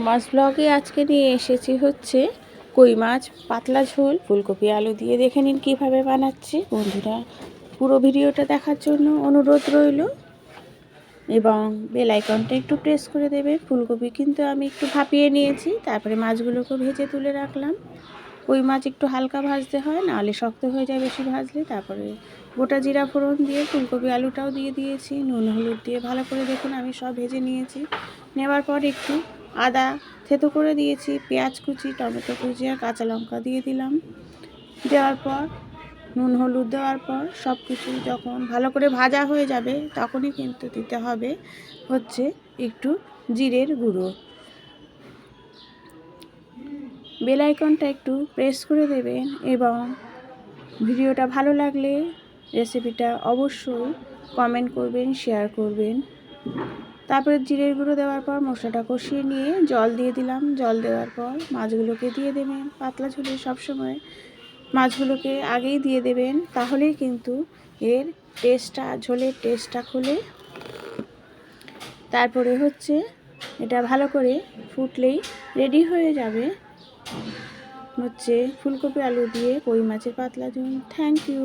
মাছ ব্লগে আজকে নিয়ে এসেছি হচ্ছে কই মাছ পাতলা ঝোল ফুলকপি আলু দিয়ে। দেখে নিন কীভাবে বানাচ্ছি। বন্ধুরা পুরো ভিডিওটা দেখার জন্য অনুরোধ রইল এবং বেল আইকনটা একটু প্রেস করে দেবে। ফুলকপি কিন্তু আমি একটু ভাপিয়ে নিয়েছি, তারপরে মাছগুলোকে ভেজে তুলে রাখলাম। কই মাছ একটু হালকা ভাজতে হয়, নাহলে শক্ত হয়ে যায় বেশি ভাজলে। তারপরে গোটা জিরা ফোড়ন দিয়ে ফুলকপি আলুটাও দিয়ে দিয়েছি, নুন হলুদ দিয়ে ভালো করে দেখুন আমি সব ভেজে নিয়েছি। নেওয়ার পর একটু আদা থেতো করে দিয়েছি, পেঁয়াজ কুচি, টমেটো কুচি আর কাঁচা লঙ্কা দিয়ে দিলাম। দেওয়ার পর নুন হলুদ দেওয়ার পর সব কিছু যখন ভালো করে ভাজা হয়ে যাবে তখনই কিন্তু দিতে হবে হচ্ছে একটু জিরের গুঁড়ো। বেল আইকনটা একটু প্রেস করে দেবেন এবং ভিডিওটা ভালো লাগলে রেসিপিটা অবশ্যই কমেন্ট করবেন, শেয়ার করবেন। তারপরে জিরের গুঁড়ো দেওয়ার পর মশলাটা কষিয়ে নিয়ে জল দিয়ে দিলাম। জল দেওয়ার পর মাছগুলোকে দিয়ে দেবেন। পাতলা ঝোলে সবসময় মাছগুলোকে আগেই দিয়ে দেবেন, তাহলেই কিন্তু এর টেস্টটা, ঝোলের টেস্টটা খোলে। তারপরে হচ্ছে এটা ভালো করে ফুটলেই রেডি হয়ে যাবে হচ্ছে ফুলকপি আলু দিয়ে কই মাছের পাতলা ঝোল। Thank you.